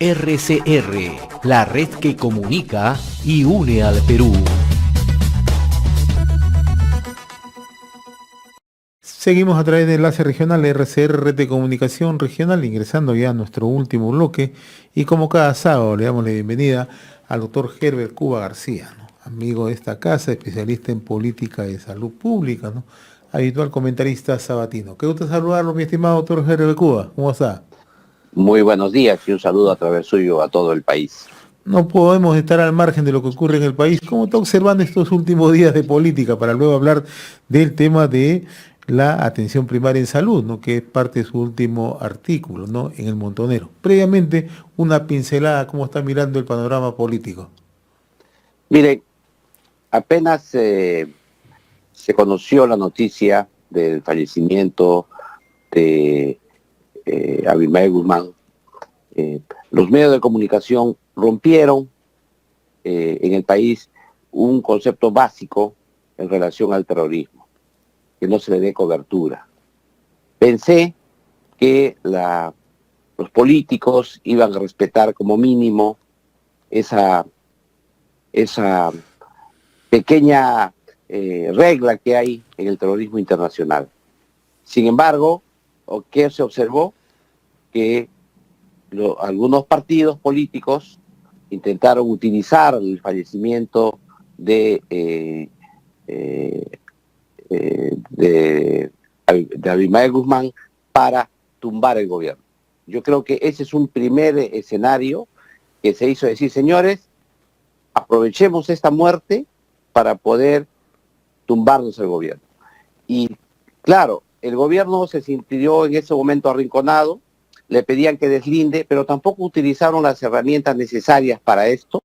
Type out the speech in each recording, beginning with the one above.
RCR, la red que comunica y une al Perú. Seguimos a través de Enlace Regional RCR, Red de Comunicación Regional, ingresando ya a nuestro último bloque. Y como cada sábado le damos la bienvenida al doctor Herbert Cuba García, ¿no? Amigo de esta casa, especialista en política de salud pública, ¿no? Habitual comentarista sabatino. Qué gusto saludarlo, mi estimado doctor Herbert Cuba. ¿Cómo está? Muy buenos días y un saludo a través suyo a todo el país. No podemos estar al margen de lo que ocurre en el país. ¿Cómo está observando estos últimos días de política para luego hablar del tema de la atención primaria en salud, ¿no? Que es parte de su último artículo, ¿no? En el Montonero? Previamente, una pincelada, ¿cómo está mirando el panorama político? Mire, apenas se conoció la noticia del fallecimiento de Abimael Guzmán, los medios de comunicación rompieron en el país un concepto básico en relación al terrorismo, que no se le dé cobertura. Pensé que los políticos iban a respetar como mínimo esa pequeña regla que hay en el terrorismo internacional. Sin embargo, ¿qué se observó? Que algunos partidos políticos intentaron utilizar el fallecimiento de Abimael Guzmán para tumbar el gobierno. Yo creo que ese es un primer escenario que se hizo decir, señores, aprovechemos esta muerte para poder tumbarnos el gobierno. Y claro, el gobierno se sintió en ese momento arrinconado, le pedían que deslinde, pero tampoco utilizaron las herramientas necesarias para esto,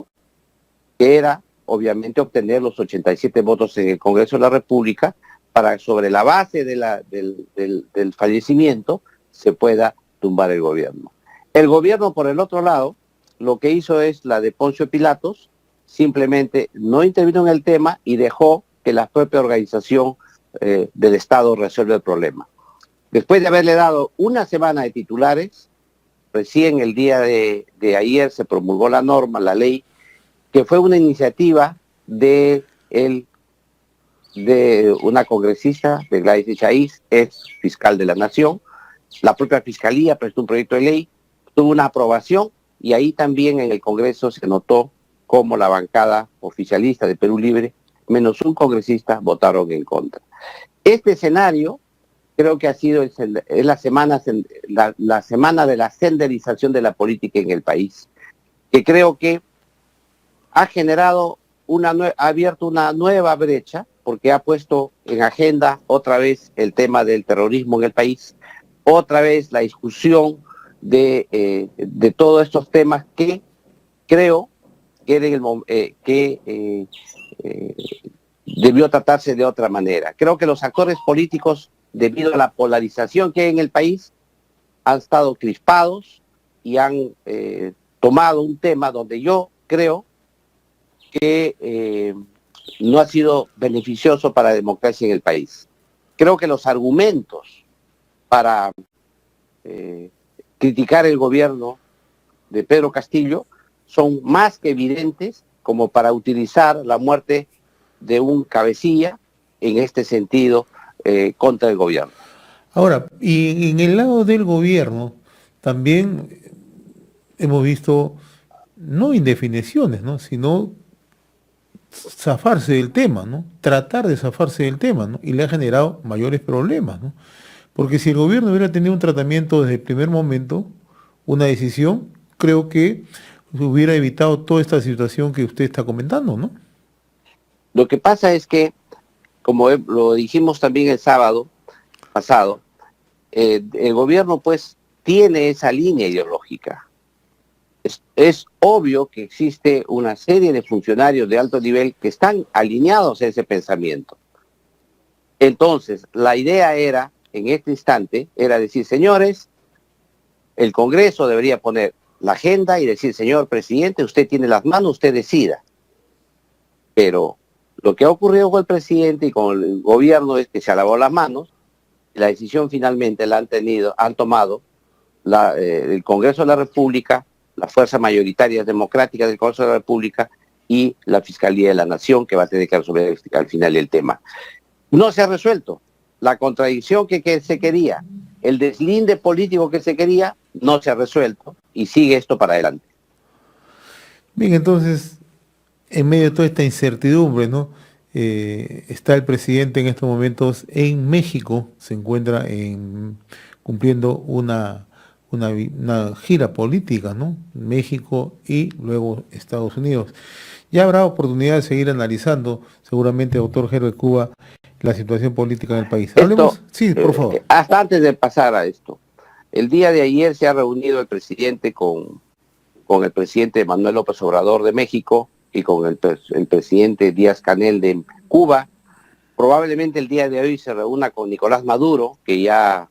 que era obviamente obtener los 87 votos en el Congreso de la República para, sobre la base del fallecimiento, se pueda tumbar el gobierno. El gobierno, por el otro lado, lo que hizo es la de Poncio Pilatos, simplemente no intervino en el tema y dejó que la propia organización del Estado resuelva el problema. Después de haberle dado una semana de titulares, recién el día de ayer se promulgó la norma, la ley, que fue una iniciativa de una congresista, de Gladys Echaíz, ex fiscal de la Nación. La propia Fiscalía prestó un proyecto de ley, tuvo una aprobación y ahí también en el Congreso se notó cómo la bancada oficialista de Perú Libre, menos un congresista, votaron en contra. Este escenario creo que ha sido la semana de la senderización de la política en el país, que creo que ha generado ha abierto una nueva brecha, porque ha puesto en agenda otra vez el tema del terrorismo en el país, otra vez la discusión de todos estos temas que creo que debió tratarse de otra manera. Creo que los actores políticos, debido a la polarización que hay en el país, han estado crispados y han tomado un tema donde yo creo que no ha sido beneficioso para la democracia en el país. Creo que los argumentos para criticar el gobierno de Pedro Castillo son más que evidentes como para utilizar la muerte de un cabecilla en este sentido contra el gobierno. Ahora, y en el lado del gobierno también hemos visto no indefiniciones, ¿no? Sino zafarse del tema, ¿no? Tratar de zafarse del tema, ¿no? Y le ha generado mayores problemas, ¿no? Porque si el gobierno hubiera tenido un tratamiento desde el primer momento, una decisión, creo que hubiera evitado toda esta situación que usted está comentando, ¿no? Lo que pasa es que, como lo dijimos también el sábado pasado, el gobierno pues tiene esa línea ideológica. Es obvio que existe una serie de funcionarios de alto nivel que están alineados a ese pensamiento. Entonces, la idea era, en este instante, era decir, señores, el Congreso debería poner la agenda y decir, señor presidente, usted tiene las manos, usted decida. Pero lo que ha ocurrido con el presidente y con el gobierno es que se ha lavado las manos, y la decisión finalmente la han tomado el Congreso de la República las fuerzas mayoritarias democráticas del Congreso de la República y la Fiscalía de la Nación, que va a tener que resolver al final el tema. No se ha resuelto. La contradicción que se quería, el deslinde político que se quería, no se ha resuelto y sigue esto para adelante. Bien, entonces, en medio de toda esta incertidumbre, ¿no? Está el presidente en estos momentos en México, se encuentra cumpliendo una gira política, ¿no? México y luego Estados Unidos. Ya habrá oportunidad de seguir analizando, seguramente, doctor Herbert Cuba, la situación política del país. Hablemos, sí, por favor. Hasta antes de pasar a esto, el día de ayer se ha reunido el presidente con el presidente Manuel López Obrador de México y con el presidente Díaz-Canel de Cuba. Probablemente el día de hoy se reúna con Nicolás Maduro, que ya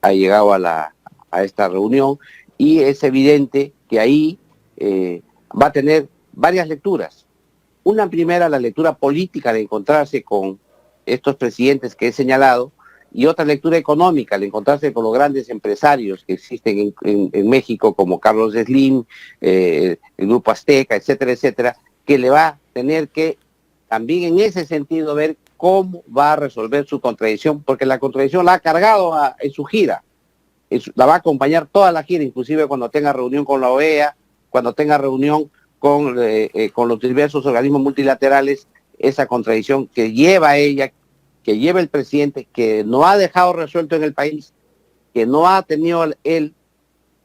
ha llegado a esta reunión, y es evidente que ahí va a tener varias lecturas. Una primera, la lectura política de encontrarse con estos presidentes que he señalado, y otra lectura económica, al encontrarse con los grandes empresarios que existen en México, como Carlos Slim, el Grupo Azteca, etcétera, etcétera, que le va a tener que también en ese sentido ver cómo va a resolver su contradicción, porque la contradicción la ha cargado en su gira, la va a acompañar toda la gira, inclusive cuando tenga reunión con la OEA, cuando tenga reunión con los diversos organismos multilaterales, esa contradicción que lleva ella, que lleva el presidente, que no ha dejado resuelto en el país, que no ha tenido él,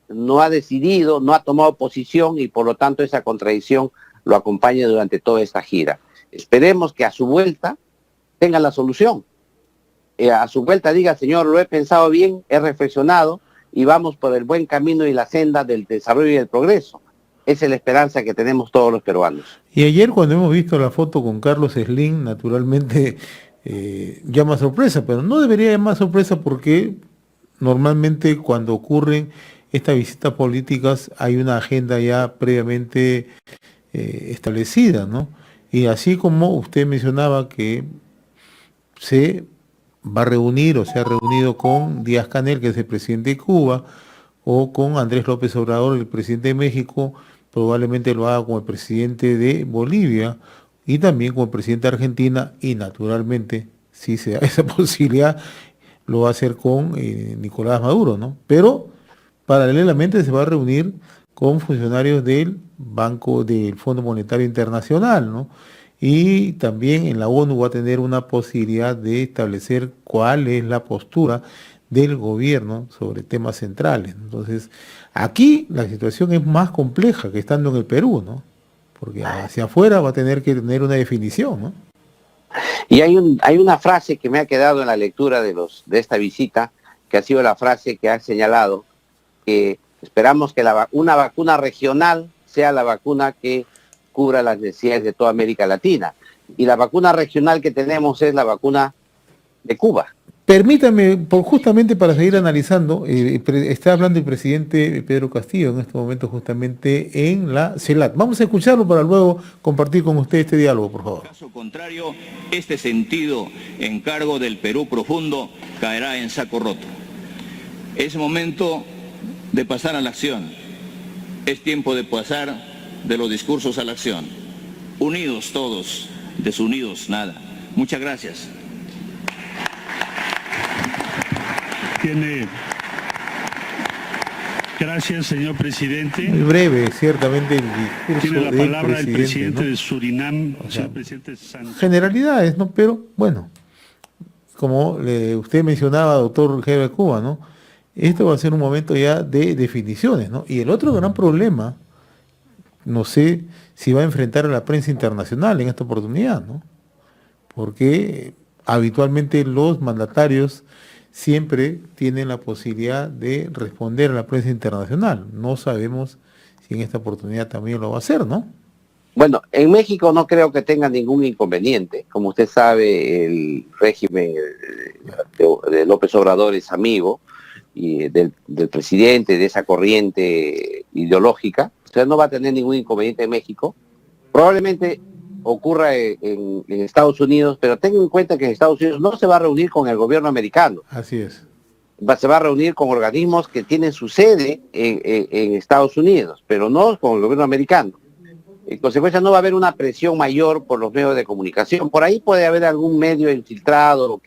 no ha decidido, no ha tomado posición y por lo tanto esa contradicción lo acompaña durante toda esta gira. Esperemos que a su vuelta tenga la solución. A su vuelta diga, señor, lo he pensado bien, he reflexionado y vamos por el buen camino y la senda del desarrollo y del progreso. Esa es la esperanza que tenemos todos los peruanos. Y ayer cuando hemos visto la foto con Carlos Slim, naturalmente llama sorpresa, pero no debería llamar sorpresa porque normalmente cuando ocurren estas visitas políticas hay una agenda ya previamente establecida, ¿no? Y así como usted mencionaba que se va a reunir o se ha reunido con Díaz-Canel, que es el presidente de Cuba, o con Andrés López Obrador, el presidente de México, probablemente lo haga con el presidente de Bolivia y también con el presidente de Argentina y naturalmente, si se da esa posibilidad, lo va a hacer con Nicolás Maduro, ¿no? Pero paralelamente se va a reunir con funcionarios del Fondo Monetario Internacional, ¿no? Y también en la ONU va a tener una posibilidad de establecer cuál es la postura del gobierno sobre temas centrales. Entonces, aquí la situación es más compleja que estando en el Perú, ¿no? Porque hacia afuera va a tener que tener una definición, ¿no? Y hay una frase que me ha quedado en la lectura de esta visita, que ha sido la frase que ha señalado, que esperamos que una vacuna regional sea la vacuna que cubra las necesidades de toda América Latina. Y la vacuna regional que tenemos es la vacuna de Cuba. Permítame, justamente para seguir analizando, está hablando el presidente Pedro Castillo en este momento justamente en la CELAC. Vamos a escucharlo para luego compartir con usted este diálogo, por favor. En caso contrario, este sentido encargo del Perú profundo caerá en saco roto. Es momento de pasar a la acción. Es tiempo de pasar de los discursos a la acción. Unidos todos, desunidos nada. Muchas gracias. Gracias, señor presidente. Muy breve, ciertamente, el discurso Tiene la del palabra el presidente, ¿no? de Surinam, O sea, señor presidente Sánchez. generalidades, ¿no? Pero, bueno, como usted mencionaba, doctor Herbert Cuba, ¿no? Esto va a ser un momento ya de definiciones, ¿no? Y el otro gran problema, no sé si va a enfrentar a la prensa internacional en esta oportunidad, ¿no? Porque habitualmente los mandatarios siempre tienen la posibilidad de responder a la prensa internacional. No sabemos si en esta oportunidad también lo va a hacer, ¿no? Bueno, en México no creo que tenga ningún inconveniente. Como usted sabe, el régimen de López Obrador es amigo y del presidente, de esa corriente ideológica. O sea, no va a tener ningún inconveniente en México. Probablemente ocurra en Estados Unidos, pero tengan en cuenta que en Estados Unidos no se va a reunir con el gobierno americano. Así es. se va a reunir con organismos que tienen su sede en Estados Unidos, pero no con el gobierno americano. En consecuencia, no va a haber una presión mayor por los medios de comunicación. Por ahí puede haber algún medio infiltrado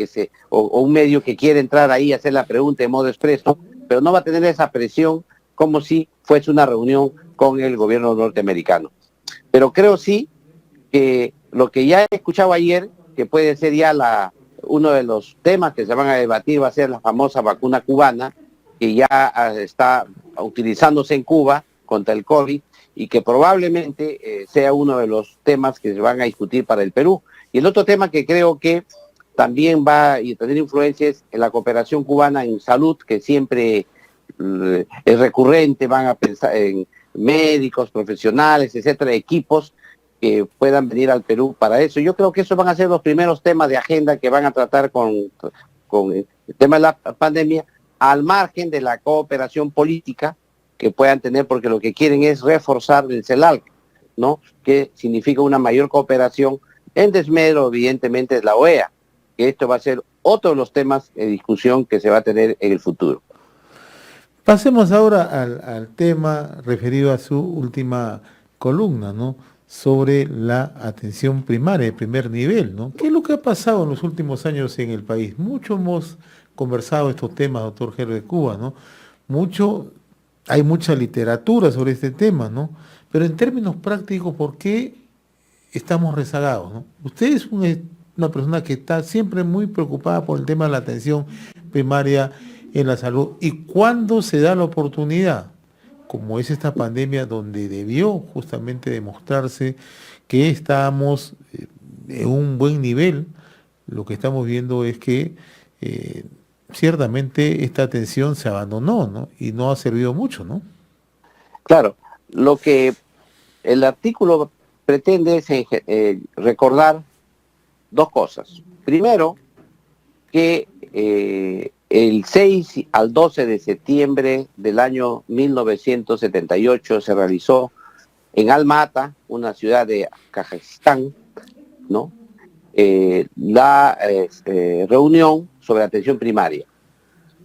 o un medio que quiere entrar ahí y hacer la pregunta de modo expreso, pero no va a tener esa presión como si fuese una reunión con el gobierno norteamericano. Pero creo sí que lo que ya he escuchado ayer, que puede ser ya uno de los temas que se van a debatir, va a ser la famosa vacuna cubana, que ya está utilizándose en Cuba contra el COVID, y que probablemente sea uno de los temas que se van a discutir para el Perú. Y el otro tema que creo que también va a tener influencia es en la cooperación cubana en salud, que siempre es recurrente, van a pensar en médicos, profesionales, etcétera, equipos que puedan venir al Perú para eso. Yo creo que esos van a ser los primeros temas de agenda que van a tratar con el tema de la pandemia, al margen de la cooperación política que puedan tener, porque lo que quieren es reforzar el CELAC, ¿no? Que significa una mayor cooperación en desmedro, evidentemente, de la OEA, que esto va a ser otro de los temas de discusión que se va a tener en el futuro. Pasemos ahora al tema referido a su última columna, ¿no? Sobre la atención primaria de primer nivel, ¿no? ¿Qué es lo que ha pasado en los últimos años en el país? Mucho hemos conversado estos temas, doctor Gerber de Cuba, ¿no? Hay mucha literatura sobre este tema, ¿no? Pero en términos prácticos, ¿por qué estamos rezagados, ¿no? Usted es una persona que está siempre muy preocupada por el tema de la atención primaria en la salud. ¿Y cuándo se da la oportunidad? Como es esta pandemia donde debió justamente demostrarse que estábamos en un buen nivel, lo que estamos viendo es que ciertamente esta atención se abandonó, ¿no? Y no ha servido mucho, ¿no? Claro, lo que el artículo pretende es recordar dos cosas. Primero, que el 6 al 12 de septiembre del año 1978 se realizó en Alma-Ata, una ciudad de Kazajistán, ¿no? La reunión sobre atención primaria.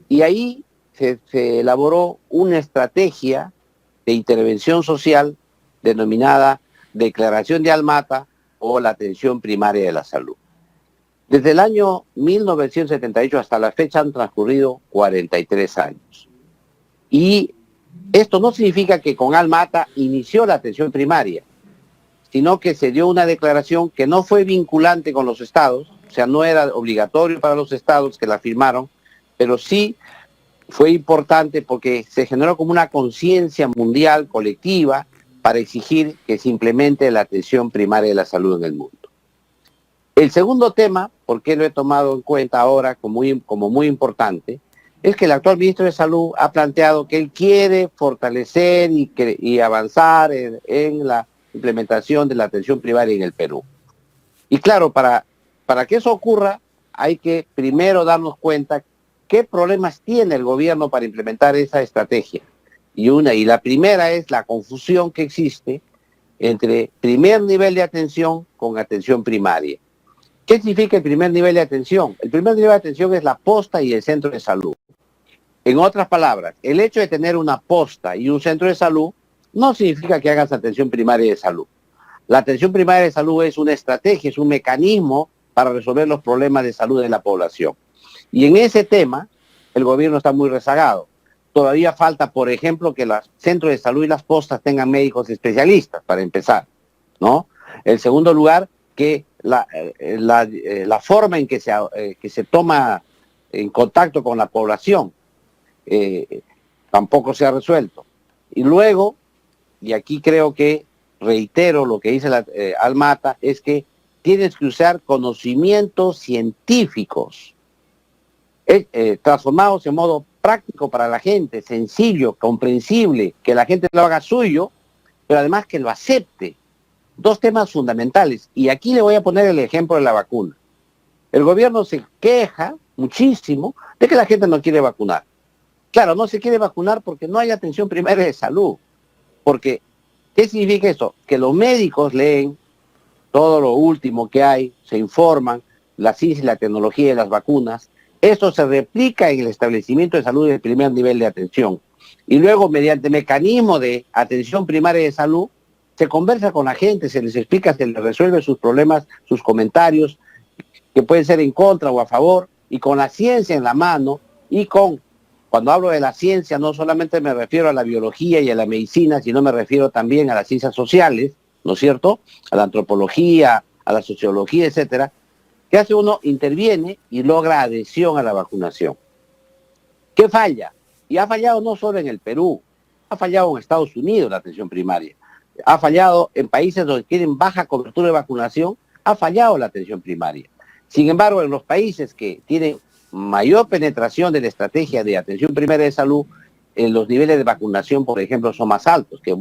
Y ahí se elaboró una estrategia de intervención social denominada Declaración de Alma-Ata o la atención primaria de la salud. Desde el año 1978 hasta la fecha han transcurrido 43 años. Y esto no significa que con Alma-Ata inició la atención primaria, sino que se dio una declaración que no fue vinculante con los estados, o sea, no era obligatorio para los estados que la firmaron, pero sí fue importante porque se generó como una conciencia mundial colectiva para exigir que se implemente la atención primaria de la salud en el mundo. El segundo tema, porque lo he tomado en cuenta ahora como muy importante, es que el actual ministro de Salud ha planteado que él quiere fortalecer y avanzar en la implementación de la atención primaria en el Perú. Y claro, para que eso ocurra, hay que primero darnos cuenta qué problemas tiene el gobierno para implementar esa estrategia. Y la primera es la confusión que existe entre primer nivel de atención con atención primaria. ¿Qué significa el primer nivel de atención? El primer nivel de atención es la posta y el centro de salud. En otras palabras, el hecho de tener una posta y un centro de salud no significa que hagas atención primaria de salud. La atención primaria de salud es una estrategia, es un mecanismo para resolver los problemas de salud de la población. Y en ese tema, el gobierno está muy rezagado. Todavía falta, por ejemplo, que los centros de salud y las postas tengan médicos especialistas, para empezar, ¿no? En segundo lugar, que la forma en que se toma en contacto con la población tampoco se ha resuelto. Y luego, y aquí creo que reitero lo que dice Alma-Ata, es que tienes que usar conocimientos científicos transformados en modo práctico para la gente, sencillo, comprensible, que la gente lo haga suyo, pero además que lo acepte. Dos temas fundamentales. Y aquí le voy a poner el ejemplo de la vacuna. El gobierno se queja muchísimo de que la gente no quiere vacunar. Claro, no se quiere vacunar porque no hay atención primaria de salud. Porque, ¿qué significa eso? Que los médicos leen todo lo último que hay, se informan, la ciencia y la tecnología de las vacunas. Esto se replica en el establecimiento de salud del primer nivel de atención. Y luego, mediante mecanismo de atención primaria de salud, se conversa con la gente, se les explica, se les resuelve sus problemas, sus comentarios, que pueden ser en contra o a favor, y con la ciencia en la mano, y cuando hablo de la ciencia, no solamente me refiero a la biología y a la medicina, sino me refiero también a las ciencias sociales, ¿no es cierto?, a la antropología, a la sociología, etcétera. ¿Qué hace uno? Interviene y logra adhesión a la vacunación. ¿Qué falla? Y ha fallado no solo en el Perú, ha fallado en Estados Unidos la atención primaria, ha fallado en países donde tienen baja cobertura de vacunación, ha fallado la atención primaria. Sin embargo, en los países que tienen mayor penetración de la estrategia de atención primaria de salud, los niveles de vacunación, por ejemplo, son más altos, que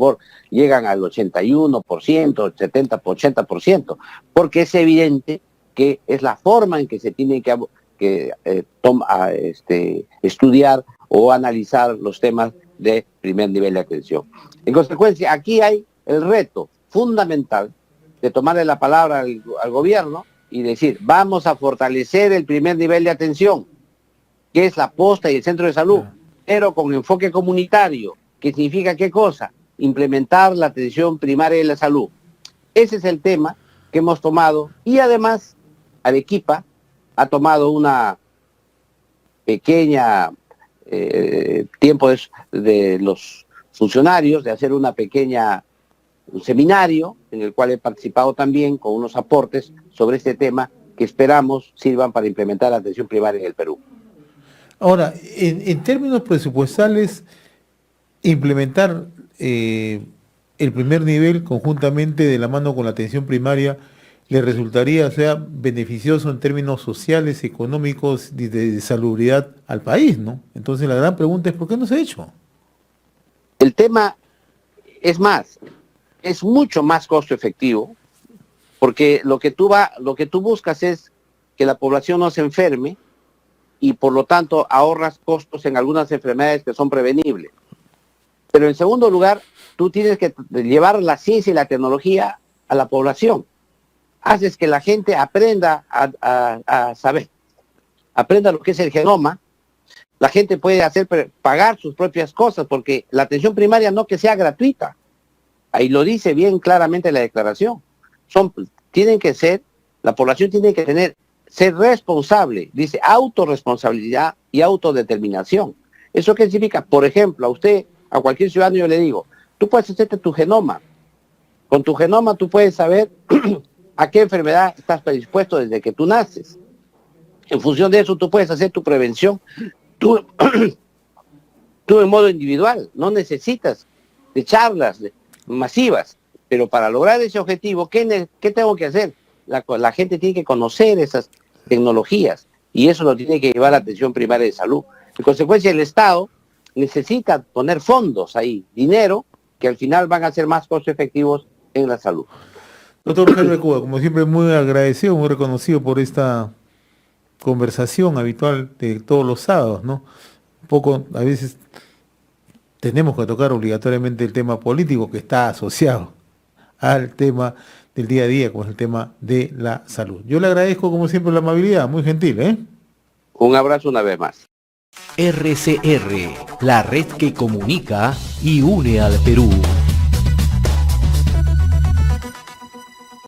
llegan al 81%, 70%, 80%, porque es evidente que es la forma en que se tiene que estudiar o analizar los temas de primer nivel de atención. En consecuencia, aquí hay el reto fundamental de tomarle la palabra al gobierno y decir, vamos a fortalecer el primer nivel de atención, que es la posta y el centro de salud, pero con enfoque comunitario, que significa ¿qué cosa? Implementar la atención primaria de la salud. Ese es el tema que hemos tomado, y además Arequipa ha tomado una pequeña tiempo de los funcionarios de hacer un seminario en el cual he participado también con unos aportes sobre este tema que esperamos sirvan para implementar la atención primaria en el Perú. Ahora, en términos presupuestales, implementar el primer nivel conjuntamente de la mano con la atención primaria le resultaría, beneficioso en términos sociales, económicos y de salubridad al país, ¿no? Entonces la gran pregunta es ¿por qué no se ha hecho? El tema es mucho más costo efectivo, porque lo que tú buscas es que la población no se enferme y por lo tanto ahorras costos en algunas enfermedades que son prevenibles. Pero en segundo lugar, tú tienes que llevar la ciencia y la tecnología a la población. Haces que la gente aprenda a saber, aprenda lo que es el genoma. La gente puede pagar sus propias cosas, porque la atención primaria no que sea gratuita. Ahí lo dice bien claramente la declaración. La población tiene que ser responsable, dice autorresponsabilidad y autodeterminación. ¿Eso qué significa? Por ejemplo, a cualquier ciudadano yo le digo, tú puedes hacerte tu genoma. Con tu genoma tú puedes saber a qué enfermedad estás predispuesto desde que tú naces. En función de eso tú puedes hacer tu prevención. Tú en modo individual, no necesitas de charlas masivas, pero para lograr ese objetivo, ¿qué tengo que hacer? La gente tiene que conocer esas tecnologías y eso lo tiene que llevar a la atención primaria de salud. En consecuencia, el Estado necesita poner fondos ahí, dinero, que al final van a ser más costo efectivos en la salud. Doctor Rogelio Cuba, como siempre, muy agradecido, muy reconocido por esta conversación habitual de todos los sábados, ¿no? Un poco, a veces tenemos que tocar obligatoriamente el tema político que está asociado al tema del día a día, como es el tema de la salud. Yo le agradezco, como siempre, la amabilidad, muy gentil, ¿eh? Un abrazo una vez más. RCR, la red que comunica y une al Perú.